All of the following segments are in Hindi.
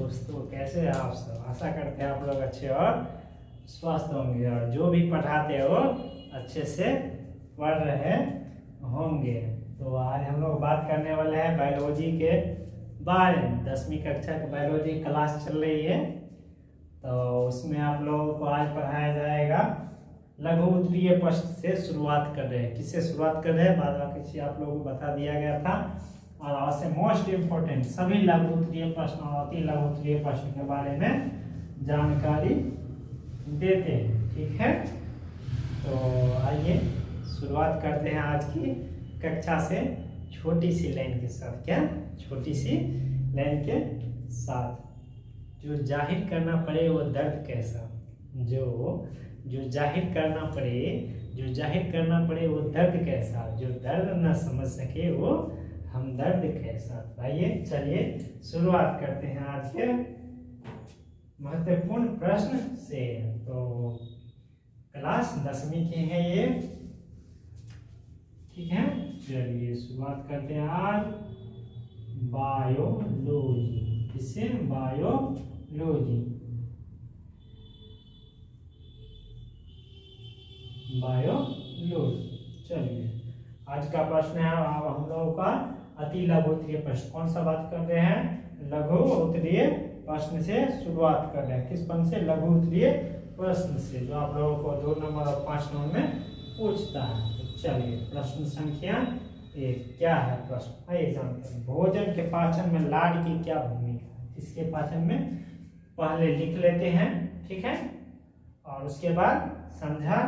दोस्तों, कैसे हैं आप सब। आशा करते हैं आप लोग अच्छे और स्वस्थ होंगे और जो भी पढ़ाते हो अच्छे से पढ़ रहे होंगे। तो आज हम लोग बात करने वाले हैं बायोलॉजी के बारे में। 10वीं कक्षा की बायोलॉजी क्लास चल रही है, तो उसमें आप लोगों को आज पढ़ाया जाएगा लघु उत्तरीय प्रश्न से शुरुआत कर रहे हैं। किससे शुरुआत कर रहे हैं बाद बाकी चीज आप लोगों को बता दिया गया था। और आज से मोस्ट इम्पोर्टेंट सभी लघु उत्तरीय प्रश्न और अति लघु उत्तरीय प्रश्न के बारे में जानकारी देते हैं, ठीक है। तो आइए शुरुआत करते हैं आज की कक्षा से छोटी सी लाइन के साथ। क्या छोटी सी लाइन के साथ। जो जाहिर करना पड़े वो दर्द कैसा, जो जाहिर करना पड़े वो दर्द कैसा, जो दर्द न समझ सके वो हमदर्द कैसा। आइए चलिए शुरुआत करते हैं आज के महत्वपूर्ण प्रश्न से। तो क्लास 10वीं के हैं ये, ठीक है। चलिए शुरुआत करते हैं आज बायोलॉजी। किससे? बायोलॉजी। चलिए आज का प्रश्न है हम लोगों का अति लघु उत्तरीय प्रश्न। कौन सा बात कर रहे हैं? लघु उत्तरीय प्रश्न से शुरुआत कर रहे हैं। किस प्रश्न से? लघु उत्तरीय प्रश्न से, जो आप लोगों को 2 नंबर और 5 नंबर में पूछता है। तो चलिए प्रश्न संख्या 1 क्या है प्रश्न, आइए जानते हैं। भोजन के पाचन में लार की क्या भूमिका है? इसके पाचन में पहले लिख लेते हैं, ठीक है, और उसके बाद समझा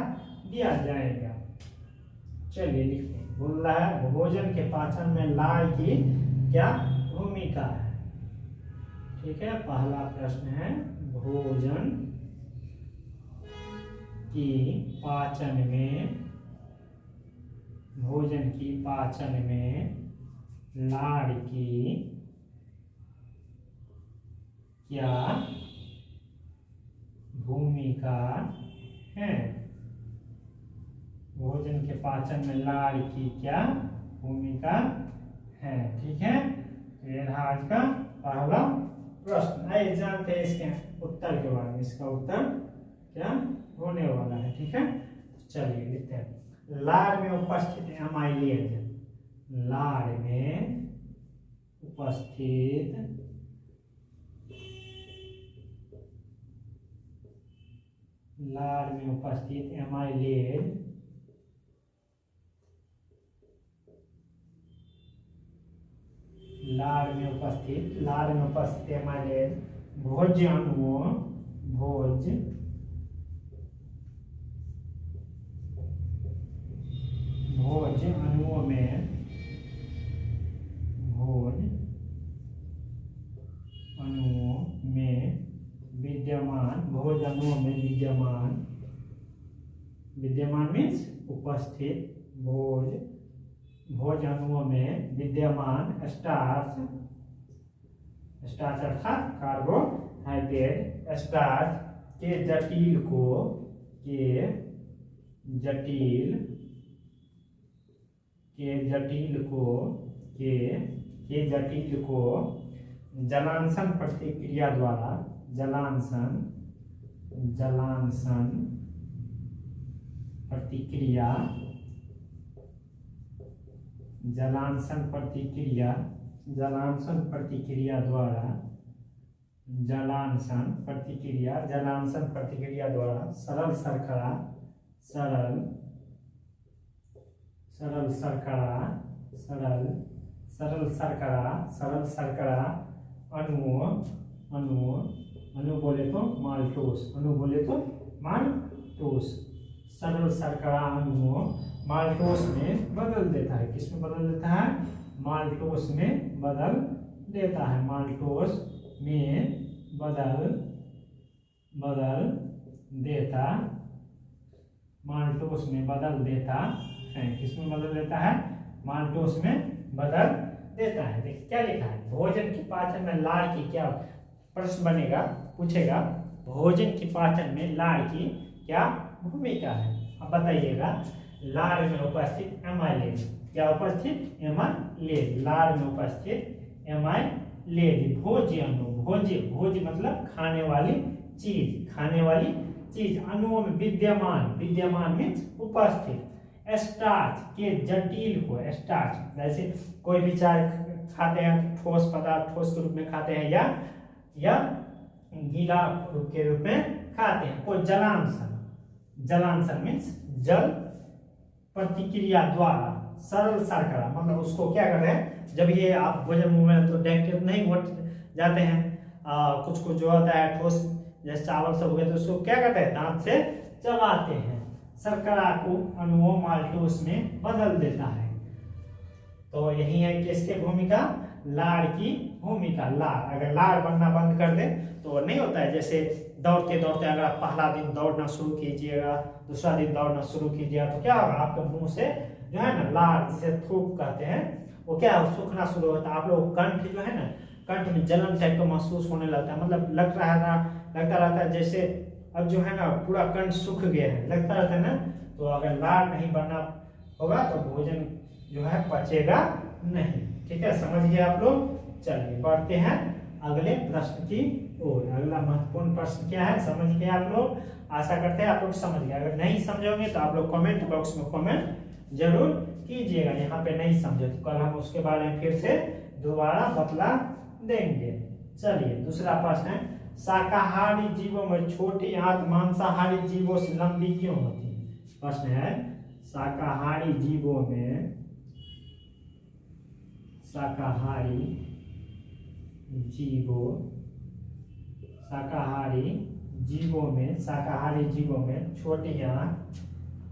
दिया जाएगा। चलिए लिखते हैं। बोल रहा है भोजन के पाचन में लार की क्या भूमिका है, ठीक है। पहला प्रश्न है भोजन की पाचन में लार की क्या भूमिका है? भोजन के पाचन में लार की क्या भूमिका है, ठीक है। तो ये रहा आज का पहला प्रश्न। आइए जानते हैं इसके उत्तर के बारे में। इसका उत्तर क्या होने वाला है, ठीक है। चलिए लिखते हैं। लार में उपस्थित एमाइलेज, लार में उपस्थित एमाइलेज लार में उपस्थित एमाइलेज भोज्य अणुओं में विद्यमान मीन्स उपस्थित भोज अणुओं में विद्यमान स्टार्च अर्थात कार्बोहाइड्रेट स्टार्च के जटिल को जलांसन प्रतिक्रिया द्वारा सरल शर्करा अणु बोले तो माल्टोस सरल शर्करा अणुओं माल्टोस में बदल देता है। किस में बदल देता है? माल्टोस में बदल देता है। माल्टोस में बदल देता है। किस में बदल देता है? माल्टोस में बदल देता है। देखिए क्या लिखा है। भोजन की पाचन में लार की क्या प्रश्न बनेगा, पूछेगा भोजन की पाचन में लार की क्या भूमिका है। अब बताइएगा। लार में उपस्थित एमाइलेज, क्या उपस्थित? एमाइलेज। लार में उपस्थित एमाइलेज भोज्य भोज्य, भोज्य मतलब खाने वाली चीज, खाने वाली चीज। अणुओं में विद्यमान, विद्यमान मीन्स उपस्थित। स्टार्च के जटिल को, स्टार्च जैसे कोई भी चाय खाते हैं ठोस पदार्थ, ठोस के रूप में खाते हैं या गीला के रूप में खाते हैं। कोई जलांश, जलांश मीन्स जल प्रतिक्रिया द्वारा सरल शर्करा, मतलब उसको क्या कर रहे हैं, जब ये आप भोजन मुंह में तो डायरेक्ट नहीं घोट जाते हैं, कुछ कुछ जो होता है ठोस जैसे चावल सब हो गए तो उसको क्या करते हैं, दांत से चबाते हैं, शर्करा को अणुओं माल्टोस में बदल देता है। तो यही है किसकी भूमिका, लाड़ की भूमिका। लाड़, अगर लाड़ बनना बंद कर दे तो नहीं होता है, जैसे दौड़ते दौड़ते अगर आप पहला दिन दौड़ना शुरू कीजिएगा, दूसरा दिन दौड़ना शुरू कीजिएगा तो क्या होगा, आपके मुंह से जो है ना लाड़, जिसे थूक कहते हैं, वो क्या सूखना शुरू होता है। आप लोग कंठ जो है ना, कंठ में जलन टाइप का महसूस होने लगता है, मतलब लगता रहता है जैसे अब जो है ना पूरा कंठ सूख गया है, लगता रहता है ना। तो अगर लाड़ नहीं बनना होगा तो भोजन जो है पचेगा नहीं। ठीक है, समझ गए आप लोग। चलिए बढ़ते हैं अगले प्रश्न की ओर। अगला महत्वपूर्ण प्रश्न क्या है, समझ गए आप लोग। आशा करते हैं आप लोग समझ गए। अगर नहीं समझोगे तो आप लोग कमेंट बॉक्स में कमेंट जरूर कीजिएगा, यहाँ पे नहीं समझे तो कल हम उसके बारे में फिर से दोबारा बतला देंगे। चलिए दूसरा प्रश्न है, शाकाहारी जीवों में छोटी आंत मांसाहारी जीवों से लंबी क्यों होती है। प्रश्न है, शाकाहारी जीवों में, शाकाहारी जीवों में छोटी आंत,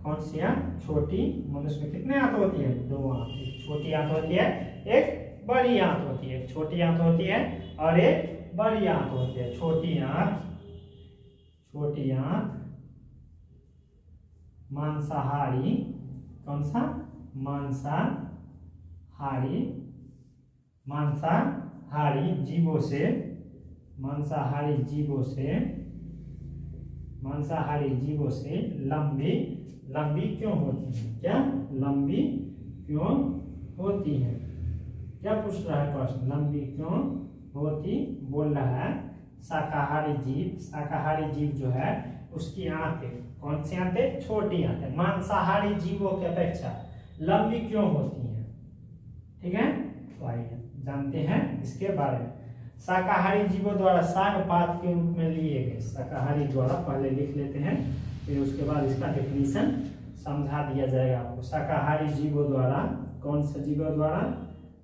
कौन सी आंत, छोटी, मनुष्य में कितने आंत होती है, 2 आंत। एक छोटी आंत होती है, एक बड़ी आंत होती है। एक छोटी आंत होती है और एक बड़ी आंत होती है। छोटी आंत मांसाहारी, कौन सा, मांसाहारी जीवों से लंबी क्यों होती है। क्या लंबी क्यों होती है, क्या पूछ रहा है प्रश्न, लंबी क्यों होती, बोल रहा है शाकाहारी जीव जो है उसकी आंतें, कौन सी आंतें, छोटी आंतें मांसाहारी जीवों की अपेक्षा लंबी क्यों होती हैं। ठीक है, तो आइए जानते हैं इसके बारे में। शाकाहारी जीवों द्वारा साग पात के रूप में लिए गए, शाकाहारी द्वारा पहले लिख लेते हैं, फिर उसके बाद इसका डेफिनेशन समझा दिया जाएगा आपको। शाकाहारी जीवों द्वारा, कौन से जीवों द्वारा,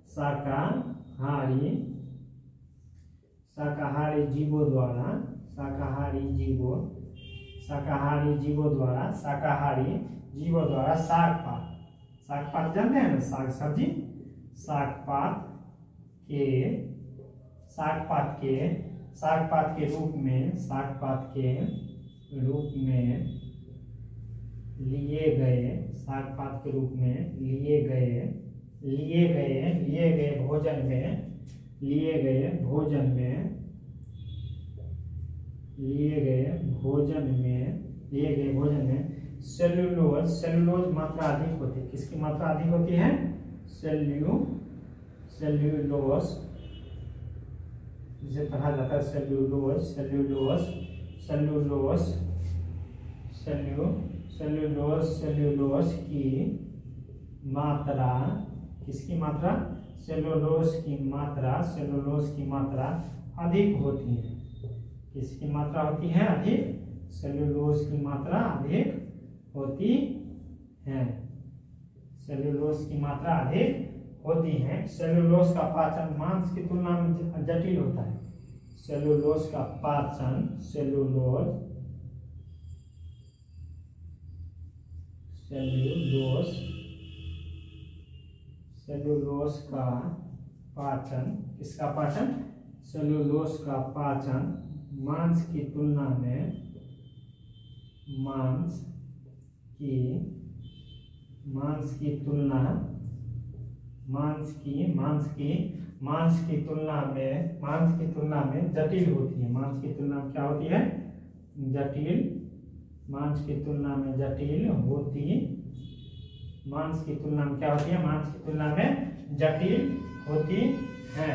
शाकाहारी जीवों द्वारा साग पात जानते हैं ना, साग सब्जी, साग पात के रूप में लिए गए भोजन में सेलुलोज मात्रा अधिक होती है। किसकी मात्रा अधिक होती है, सेल्यूलोज, जिसे कहा जाता है सेल्यूलोज की मात्रा, किसकी मात्रा, सेलुलोज की मात्रा अधिक होती है। किसकी मात्रा होती है, अधिक, सेलुलोज की मात्रा अधिक होती है। सेलुलोज की मात्रा अधिक होती है। सेलुलोज का पाचन मांस की तुलना में जटिल होता है। सेलुलोज का पाचन, सेलुलोज का पाचन, किसका पाचन, सेलुलोज का पाचन मांस की तुलना में, मांस की तुलना में जटिल होती है। मांस की तुलना में क्या होती है, जटिल, मांस की तुलना में जटिल होती, मांस की तुलना में क्या होती है, मांस की तुलना में जटिल होती है।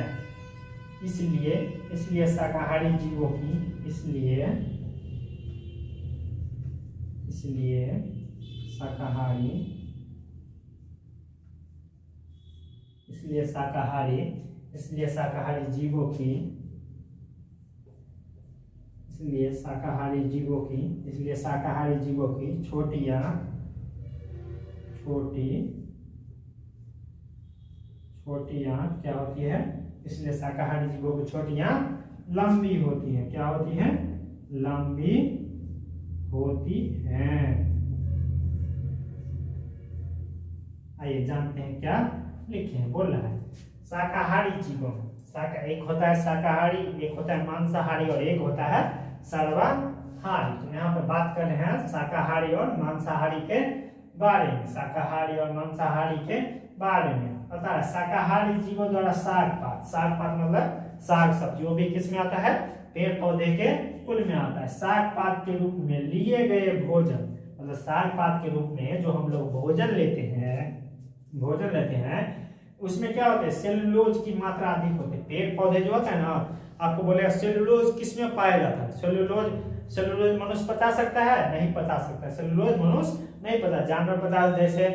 इसलिए इसलिए शाकाहारी जीवों की इसलिए शाकाहारी इसलिए शाकाहारी इसलिए शाकाहारी जीवों की इसलिए शाकाहारी जीवों की छोटी आंत क्या होती है? इसलिए शाकाहारी जीवों की छोटी आंत लंबी होती है। क्या होती है? लंबी होती है। आइए जानते हैं क्या लिखे हैं। बोल रहा है शाकाहारी जीवों एक होता है शाकाहारी, एक होता है मांसाहारी और एक होता है सर्वाहारी। तो यहाँ पर बात कर रहे हैं शाकाहारी और मांसाहारी के बारे में। शाकाहारी और मांसाहारी के बारे में पता है। शाकाहारी जीवों द्वारा साग पात मतलब साग सब्जी, वो भी किस में आता है? पेड़ पौधे के कुल में आता है। साग पात के रूप में लिए गए भोजन, मतलब साग पात के रूप में जो हम लोग भोजन लेते हैं उसमें क्या होता है? सेलुलोज की मात्रा अधिक होती है। पेड़ पौधे जो होता है ना, आपको बोलेगा सेलुलोज किस में पाया जाता है? सेलुलोज मनुष्य पचा सकता है? नहीं पचा सकता। सेलुलोज मनुष्य नहीं पचा। जानवर पचा, जैसे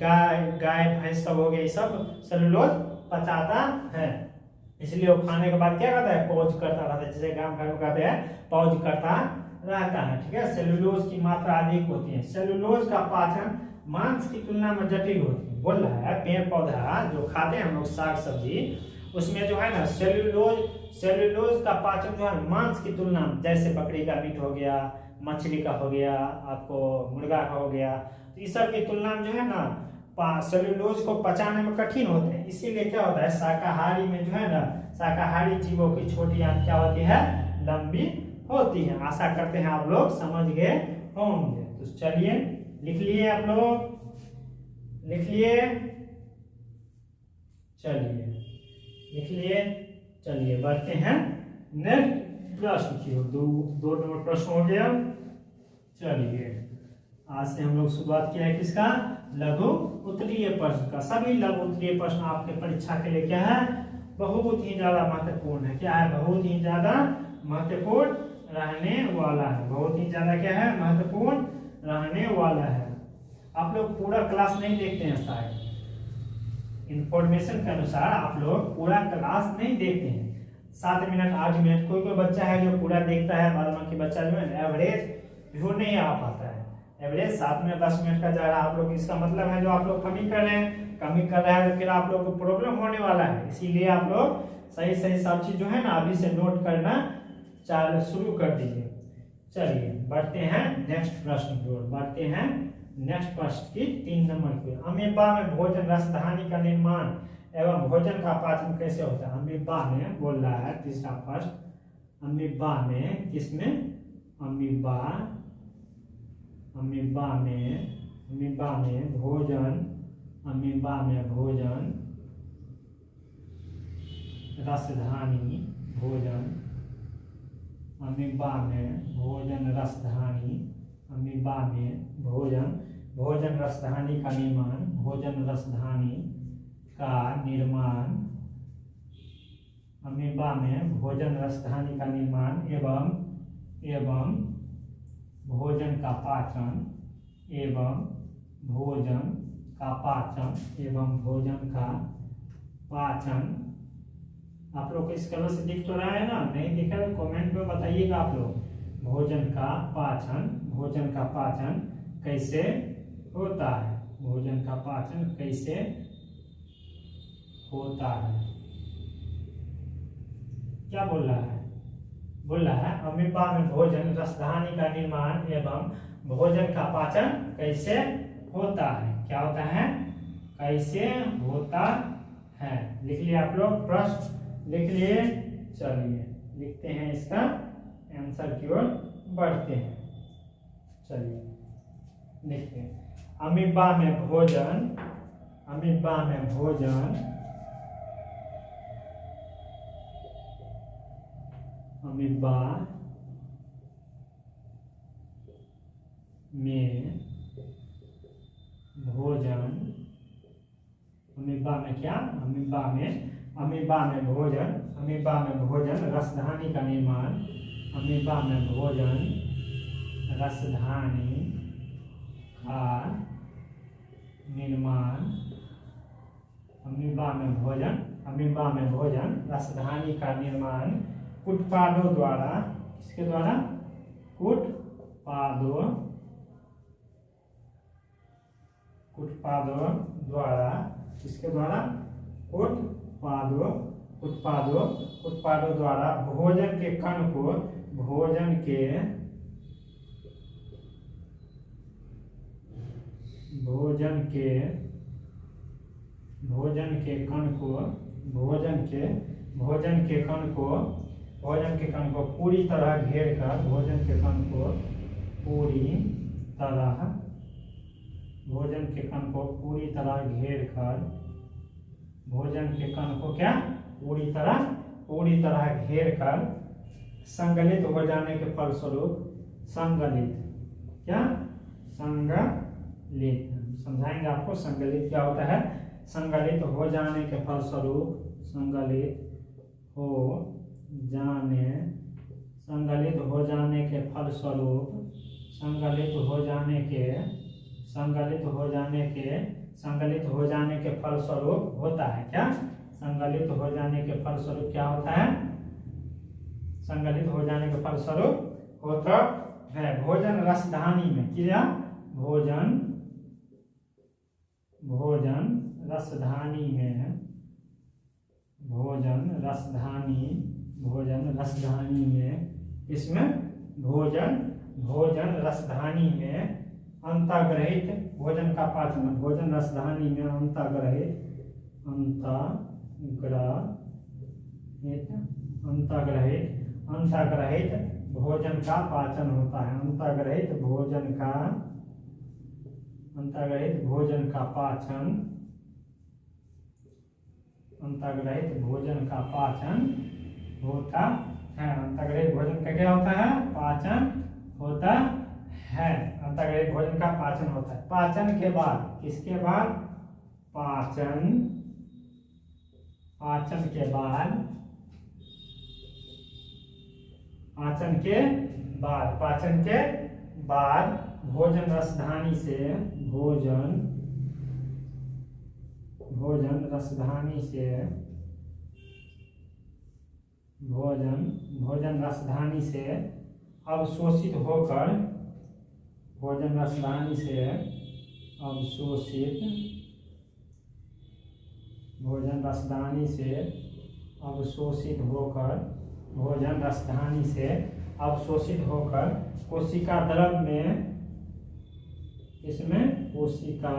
गाय भैंस सब हो गए, ये सब सेलुलोज पचाता है। इसलिए वो खाने के बाद क्या करता है? पौज करता रहता है। जैसे गाँव घर में कहते हैं पौज करता रहता है। ठीक है, सेलुलोज की मात्रा अधिक होती है। सेलुलोज का पाचन मांस की तुलना में जटिल होती है। बोल रहा है पेड़ पौधा जो खाते हैं हम लोग साग सब्जी, उसमें जो है ना सेलुलोज का पाचन जो है मांस की तुलना में, जैसे बकरी का मीट हो गया, मछली का हो गया, आपको मुर्गा का हो गया, तो इस सब की तुलना में जो है ना सेलुलोज को पचाने में कठिन होते हैं। इसीलिए क्या होता है? शाकाहारी में जो है ना, शाकाहारी जीवों की छोटी आंत क्या होती है? लंबी होती है। आशा करते हैं आप लोग समझ गए होंगे। तो चलिए लिख लिए आप लोग, लिख लिए, चलिए बढ़ते हैं नेक्स्ट प्रश्न की ओर। दो नंबर प्रश्न हो गया। चलिए आज से हम लोग शुरुआत किया है किसका? लघु उत्तरीय प्रश्न का। सभी लघु उत्तरीय प्रश्न आपके परीक्षा के लिए क्या है? बहुत ही ज्यादा महत्वपूर्ण है। क्या है? बहुत ही ज्यादा महत्वपूर्ण रहने वाला है। बहुत ही ज्यादा क्या है? महत्वपूर्ण रहने वाला है। आप लोग पूरा क्लास नहीं देखते हैं शायद, इंफॉर्मेशन के अनुसार आप लोग पूरा क्लास नहीं देखते हैं। 7 मिनट 8 मिनट, कोई बच्चा है जो पूरा देखता है, 12 की बच्चा जो है एवरेज व्यू नहीं आ पाता है। एवरेज 7 मिनट 10 मिनट का जा रहा है आप लोग। इसका मतलब है जो आप लोग कमी कर रहे हैं तो फिर आप लोग को प्रॉब्लम होने वाला है। इसीलिए आप लोग सही सब चीज जो है ना अभी से नोट करना शुरू कर दीजिए। चलिए बढ़ते हैं नेक्स्ट प्रश्न की ओर। बढ़ते हैं नेक्स्ट प्रश्न की 3 नंबर की ओर। अमीबा में भोजन रसधानी का निर्माण एवं भोजन का पाचन कैसे होता है? अमीबा में बोल रहा है तीसरा प्रश्न। अमीबा में किसमें? अमीबा में भोजन रसधानी भोजन, अमीबा में भोजन रसधानी, अमीबा में भोजन रसधानी का निर्माण, भोजन रसधानी का निर्माण, अमीबा में भोजन रसधानी का निर्माण एवं भोजन का पाचन एवं भोजन का पाचन। आप लोग इस कलर से दिख तो रहा है ना? नहीं दिख रहा तो कमेंट में बताइएगा आप लोग। भोजन का पाचन कैसे होता है? भोजन का पाचन कैसे होता है? क्या बोल रहा है? अमीबा में भोजन रसधानी का निर्माण एवं भोजन का पाचन कैसे होता है? क्या होता है? कैसे होता है? लिख लिए आप लोग? प्रश्न लिख लिए? चलिए लिखते हैं इसका आंसर की ओर बढ़ते हैं। चलिए लिखते हैं अमीबा में भोजन अमीबा में भोजन, अमीबा में क्या? अमीबा में अमीबा में भोजन, अमीबा में भोजन रसधानी का निर्माण, अमीबा में भोजन रसधानी का निर्माण, अमीबा में भोजन, अमीबा में भोजन रसधानी का निर्माण कुटपादों द्वारा, किसके द्वारा? कुटपादों, कुटपादों द्वारा, किसके द्वारा? कुटपादों, कुटपादों, कुटपादों द्वारा भोजन के कण को, भोजन के, भोजन के, भोजन के कण को, भोजन के, भोजन के कण को, भोजन के कण को पूरी तरह घेर कर, भोजन के कण को पूरी तरह, भोजन के कण को पूरी तरह घेर कर, भोजन के कण को क्या? पूरी तरह घेर कर संगलित हो जाने के फलस्वरूप, संगलित, क्या? संगलित, समझाएंगे आपको संगलित क्या होता है। संगलित हो जाने के फलस्वरूप, संगलित हो जाने, संगलित हो जाने के फलस्वरूप, संगलित हो जाने के, संगलित हो जाने के, संगलित हो जाने के फलस्वरूप होता है क्या? संगलित हो जाने के फलस्वरूप क्या होता है? संगलित हो जाने के फलस्वरूप होता है भोजन रसधानी में, क्या? भोजन, भोजन रसधानी में, भोजन रसधानी, भोजन रसधानी में, इसमें भोजन, भोजन रसधानी में अंतर्ग्रहित, भोजन का पाचन, भोजन रसधानी में अंतर्ग्रहित, अंतर्ग्रहित, अंतर्ग्रहित, अंतर्ग्रहित भोजन का पाचन होता है। अंतर्ग्रहित भोजन का, अंतर्ग्रहित भोजन का पाचन, अंतर्ग्रहित भोजन का पाचन होता है। अंतर्ग्रहित भोजन का क्या होता है? पाचन होता है। अंतर्ग्रहित भोजन का पाचन होता है। पाचन के बाद, किसके बाद? पाचन, पाचन के बाद, पाचन के बाद, पाचन के बाद भोजन रसधानी से, भोजन, भोजन रसधानी से, भोजन, भोजन रसधानी से अवशोषित होकर, भोजन रसधानी से अवशोषित, भोजन रसधानी से अवशोषित होकर, भोजन रसधानी से अवशोषित होकर कोशिका द्रव में, इसमें कोशिका,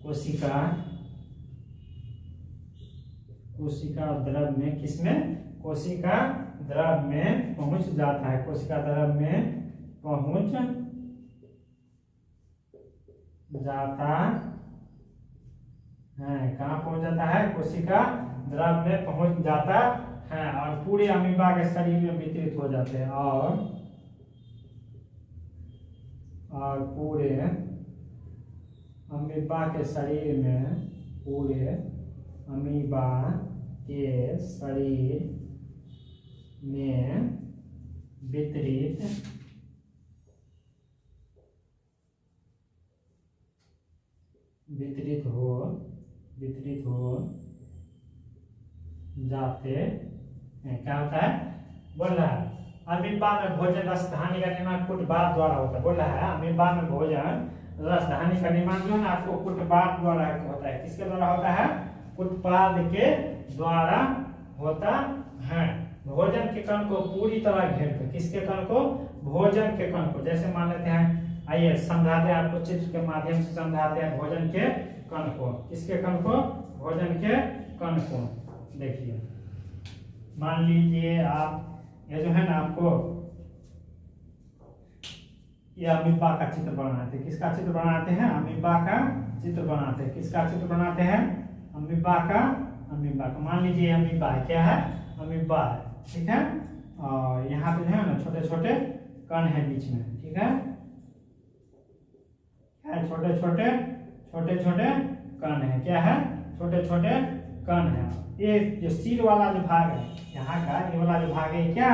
कोशिका, कोशिका द्रव में, किसमें? कोशिका द्रव में पहुंच जाता है। कोशिका द्रव में पहुंच जाता है। कहाँ पहुंच जाता है? कोशिका द्रव में पहुंच जाता है और पूरे अमीबा के शरीर में वितरित हो जाते हैं और पूरे अमीबा के शरीर में, पूरे अमीबा के शरीर में वितरित, वितरित हो, वितरित हो जाते हैं। क्या होता है? बोल रहा है अमीबा में भोजन रसधानी का निर्माण कुटपाद द्वारा होता है। बोल रहा है अमीबा में भोजन रसधानी का निर्माण जो है ना आपको कुटपाद द्वारा होता है। किसके द्वारा होता है? कुटपाद के द्वारा होता है। भोजन के कण को पूरी तरह घेर कर, किसके कण को? भोजन के कण को। जैसे मान लेते हैं, आइए समझाते हैं आपको, चित्र के माध्यम से समझाते हैं भोजन के कण को। किसके कण को? भोजन के कण को। देखिए मान लीजिए आप ये जो है ना आपको ये अमीबा का चित्र बनाते हैं। किसका चित्र बनाते हैं? अमीबा का चित्र बनाते हैं। किसका चित्र बनाते हैं? अमीबा का, अमीबा का। मान लीजिए अमीबा है, क्या है? अमीबा है, ठीक है। और यहाँ पे जो है ना छोटे छोटे कण है बीच में, ठीक है। छोटे छोटे छोटे छोटे कण है, क्या है? छोटे छोटे कण है। ये जो सिर वाला जो भाग है यहाँ का, ये वाला जो भाग है क्या,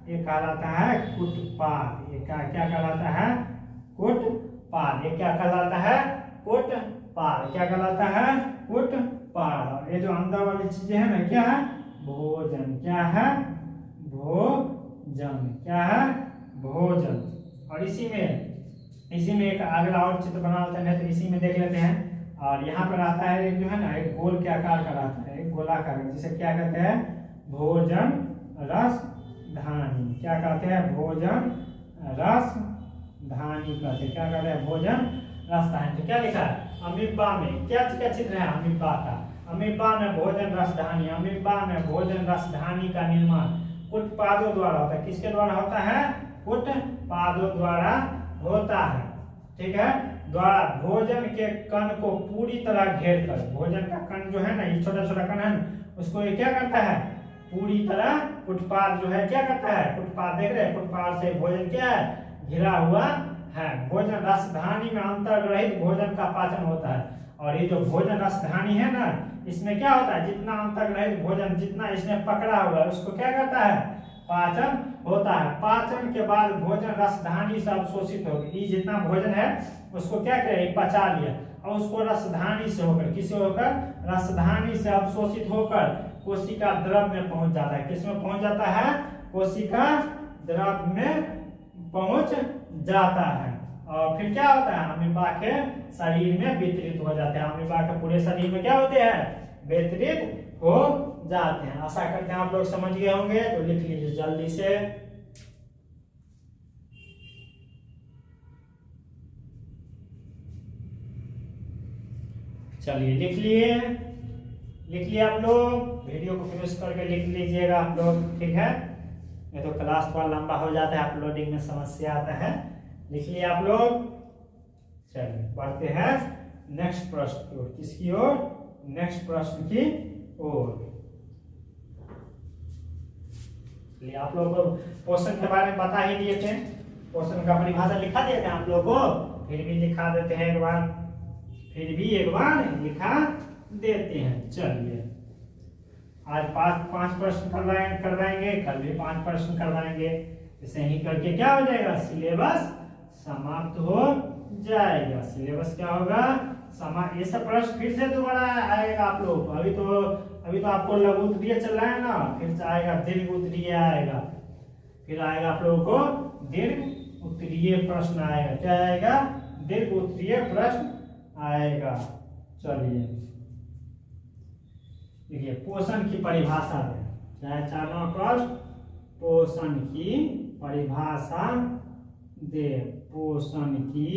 ये कहलाता है कुटपाद। ये क्या कहलाता है, कुटपाद। ये क्या कहलाता है, कुटपाद। क्या कहलाता है, कुटपाद। और ये जो अंदर वाली चीजें है ना, क्या है, भोजन। क्या है, भोजन। क्या है, भोजन। और इसी में एक अगला और चित्र बना लेते हैं, तो इसी में देख लेते हैं। और यहाँ पर आता है एक जो है ना, एक गोल के आकार का रहता है, एक गोलाकार, जिसे क्या कहते हैं, भोजन रसधानी। क्या कहते हैं, भोजन रसधानी कहते हैं। क्या कहते हैं, भोजन रसधानी। तो क्या लिखा है, अमीबा में क्या चित्र है, अमीबा का। अमीबा में भोजन रसधानी, अमीबा में भोजन रसधानी का निर्माण कुटपादों द्वारा होता है। किसके द्वारा होता है, कुटपादों द्वारा होता है। ठीक है, द्वारा भोजन के कण को पूरी तरह घेर कर, भोजन का कण जो है ना, ये छोटा छोटा कण है ना, उसको ये क्या करता है, पूरी तरह कुटपाद जो है क्या करता है, कुटपाद देख रहे हैं, कुटपाद से भोजन क्या है, घिरा हुआ है। भोजन रसधानी में अंतर्ग्रहित भोजन का पाचन होता है। और ये जो भोजन रसधानी है ना, इसमें क्या होता है, जितना अंतर्ग्रहित भोजन जितना इसने पकड़ा हुआ है उसको क्या करता है, पाचन होता है। पाचन के बाद भोजन रसधानी से अवशोषित हो गया। ये जितना भोजन है उसको क्या करे, पचा लिया, और उसको रसधानी से होकर, किससे होकर, रसधानी से अवशोषित होकर कोशिका द्रव में पहुंच जाता है। किसमें पहुंच जाता है, कोशिका द्रव में पहुंच जाता है। और फिर क्या होता है, अमीबा के शरीर में वितरित हो जाते हैं। अमीबा के पूरे शरीर में क्या होते हैं, वितरित हो जाते हैं। आशा करते हैं आप लोग समझ गए होंगे, तो लिख लीजिए जल्दी से। चलिए लिख लिए आप लोग। वीडियो को फिनिश करके लिख लीजिएगा आप लोग, ठीक है। ये तो क्लास थोड़ा लंबा हो जाता है, अपलोडिंग में समस्या आता है। लिख लिए आप लोग। चलिए बढ़ते हैं नेक्स्ट प्रश्न की ओर। किसकी ओर, नेक्स्ट प्रश्न की ओर। आप लोगों को पोषण के बारे में बता ही दिए थे, पोषण का परिभाषा लिखा दिया था आप लोगों को, फिर भी लिखा देते हैं एक बार, फिर भी एक बार लिखा देते हैं। चलिए आज पांच प्रश्न करवाएंगे, कल भी 5 प्रश्न करवाएंगे। इसे ही करके क्या हो जाएगा, सिलेबस समाप्त हो जाएगा। सिलेबस क्या होगा, ये सब प्रश्न फिर से दोबारा आएगा आप लोग को। अभी तो आपको लघु उत्तरीय चल रहा है ना, फिर से आएगा दीर्घ उत्तरीय आएगा, फिर आएगा आप लोगों को दीर्घ उत्तरीय प्रश्न आएगा। क्या आएगा, दीर्घ उत्तरीय प्रश्न आएगा। चलिए देखिए, पोषण की परिभाषा दें, चाहे 4वां प्रश्न, पोषण की परिभाषा दे। पोषण की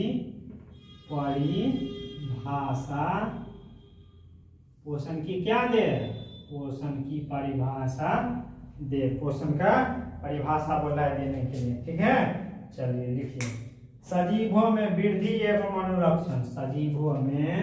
परिभाषा, पोषण की क्या दे, पोषण की परिभाषा दे। पोषण का परिभाषा बोला है देने के लिए, ठीक है। चलिए लिखिए, सजीवों में वृद्धि एवं अनुरक्षण। सजीवों में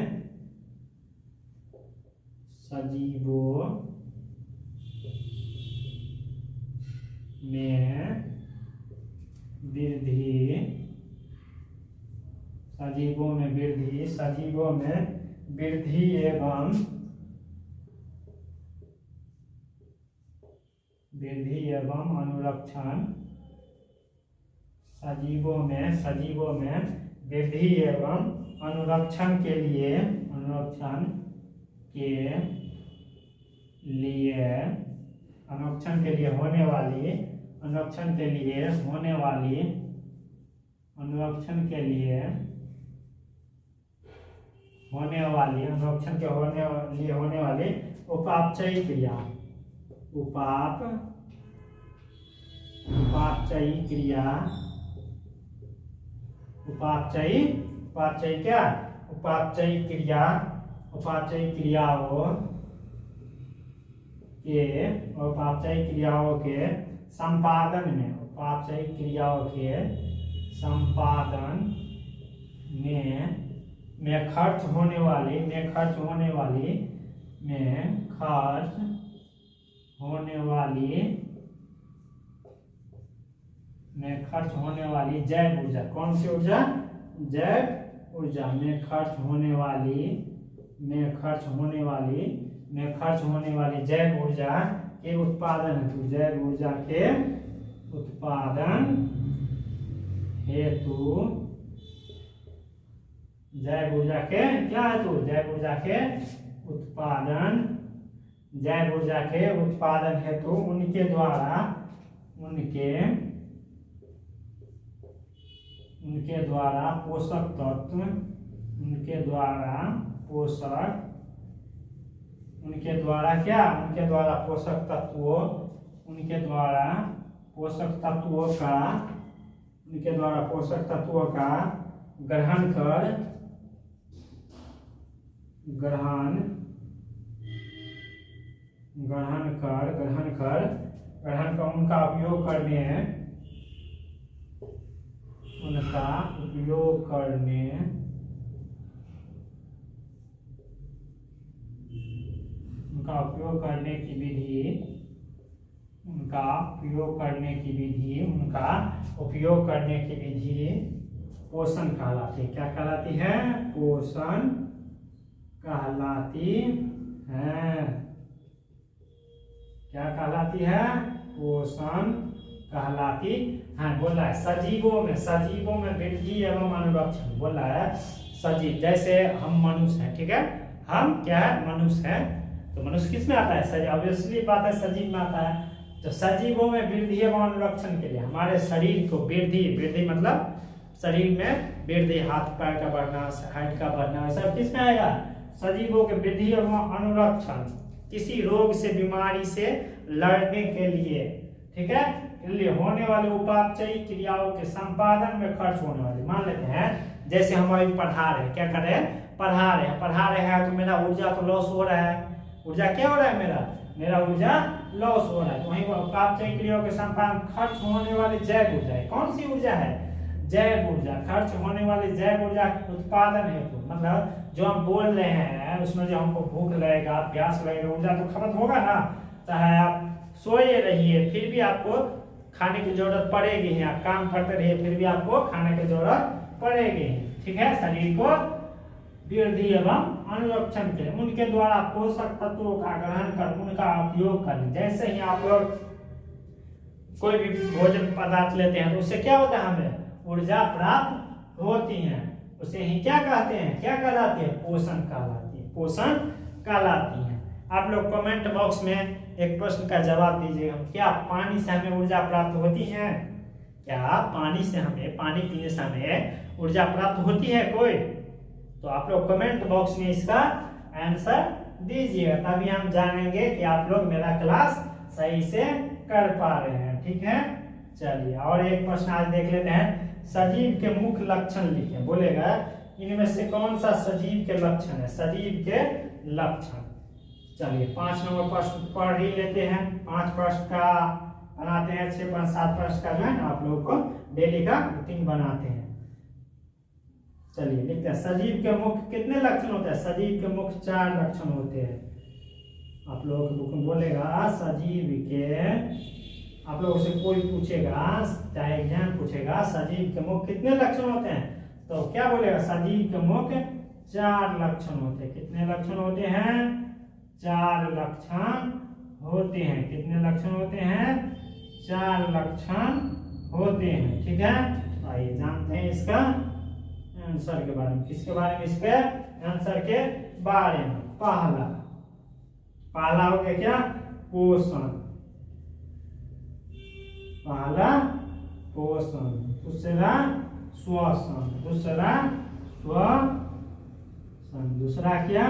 वृद्धि एवं अनुरक्षण। सजीवों में वृद्धि एवं अनुरक्षण के लिए होने वाली उपापचयी क्रिया, उपापचयी क्रियाओं के संपादन में खर्च होने वाली जैव ऊर्जा। कौन सी ऊर्जा, जैव ऊर्जा में खर्च होने वाली में खर्च होने वाली जैव ऊर्जा के उत्पादन हेतु जैव ऊर्जा के उत्पादन हेतु जैव ऊर्जा के क्या हेतु जैव ऊर्जा के उत्पादन हेतु उनके द्वारा पोषक तत्व पोषक तत्वों का ग्रहण कर उनका उपयोग करने की विधि पोषण कहलाती है। क्या कहलाती है पोषण कहलाती है। क्या कहलाती है पोषण कहलाती है। बोला है सजीवों में वृद्धि एवं अनुरक्षण बोला है। सजीव जैसे हम मनुष्य हैं, ठीक है, हम क्या है मनुष्य हैं, तो मनुष्य किस में आता है सजीव, ऑब्वियसली बात है सजीव में आता है। तो सजीवों में वृद्धि एवं अनुरक्षण के लिए हमारे शरीर को वृद्धि मतलब शरीर में वृद्धि, हाथ पैर का बढ़ना, हाइट का बढ़ना, सब किस में आएगा सजीवों के वृद्धि एवं अनुरक्षण किसी रोग से बीमारी से लड़ने के लिए, ठीक है, लिए होने वाले उपापचयी क्रियाओं के संपादन में खर्च होने वाले। मान लेते हैं जैसे हम अभी पढ़ा रहे हैं, क्या कर रहे हैं पढ़ा रहे हैं तो मेरा ऊर्जा तो लॉस हो रहा है। ऊर्जा क्या हो रहा है मेरा ऊर्जा लॉस हो रहा है। तो वहीं उपापचयी क्रियाओं के संपादन खर्च होने वाली जैव ऊर्जा है। कौन सी ऊर्जा है जैव ऊर्जा। खर्च होने वाली जैव ऊर्जा उत्पादन हेतु मतलब जो हम बोल रहे हैं उसमें जो हमको भूख लगेगा, प्यास लगेगा, ऊर्जा तो खपत होगा ना। चाहे आप सोए रहिए फिर भी आपको खाने की जरूरत पड़ेगी ही, आप काम करते रहिए फिर भी आपको खाने की जरूरत पड़ेगी, ठीक है। शरीर को वृद्धि एवं अनुरक्षण के लिए उनके द्वारा पोषक तत्वों का ग्रहण कर उनका उपयोग करें। जैसे ही आप लोग कोई भी भोजन पदार्थ लेते हैं तो उससे क्या होता है हमें ऊर्जा प्राप्त होती है, उसे ही क्या कहते हैं क्या कहलाती है पोषण कहलाती है। आप लोग कमेंट बॉक्स में एक प्रश्न का जवाब दीजिएगा, क्या पानी से हमें ऊर्जा प्राप्त होती है। क्या पानी पीने से हमें ऊर्जा प्राप्त होती है कोई, तो आप लोग कमेंट बॉक्स में इसका आंसर दीजिएगा, तभी हम जानेंगे कि आप लोग मेरा क्लास सही से कर पा रहे हैं, ठीक है। चलिए और एक प्रश्न आज देख लेते हैं। सजीव के मुख्य लक्षण लिखें। बोलेगा इनमें से कौन सा सजीव के लक्षण है, सजीव के लक्षण। चलिए 5 नंबर प्रश्न पढ़ ही लेते हैं। 5 प्रश्न का बनाते हैं, 6-7 प्रश्न का जो है ना आप लोगों को डेली का रूटीन बनाते हैं। चलिए लिखते हैं सजीव के मुख्य कितने लक्षण होते हैं। सजीव के मुख्य 4 लक्षण होते हैं। आप लोगों के बुक में बोलेगा सजीव के, आप लोगों से कोई पूछेगा चाहे एग्जाम पूछेगा सजीव के मुख्य कितने लक्षण होते हैं, तो क्या बोलेगा सजीव के मुख्य 4 लक्षण होते हैं। कितने लक्षण होते हैं 4 लक्षण होते हैं। कितने लक्षण होते हैं 4 लक्षण होते हैं, ठीक है। आइए जानते हैं इसका आंसर के बारे में। किसके बारे में इसके आंसर के बारे में। पहला हो गया क्या पोषण, पहला पोषण, दूसरा श्वसन, दूसरा क्या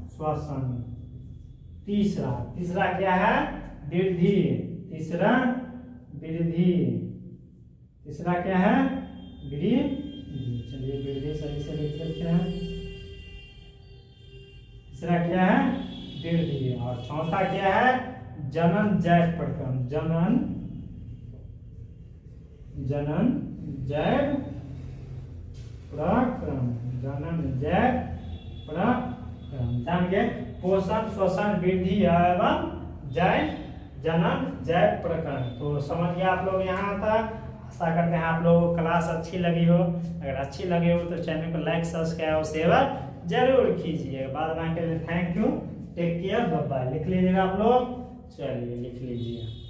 श्वसन, तीसरा क्या है वृद्धि, तीसरा क्या है वृद्धि। चलिए वृद्धि सही से लिख लेते हैं। तीसरा क्या है वृद्धि और चौथा क्या है जनन जैव प्रक्रम, जनन जैव प्रक्रम, जान गए। पोषण श्वसन वृद्धि एवं जनन जैव प्रक्रम। तो समझ गया आप लोग यहाँ तक। आशा करते हैं आप लोगों को क्लास अच्छी लगी हो। अगर अच्छी लगी हो तो चैनल को लाइक सब्सक्राइब और शेयर जरूर कीजिएगा। बात ना के लिए thank you, take care, bye bye. लिख लीजिएगा आप लोग, चलिए लिख लीजिए।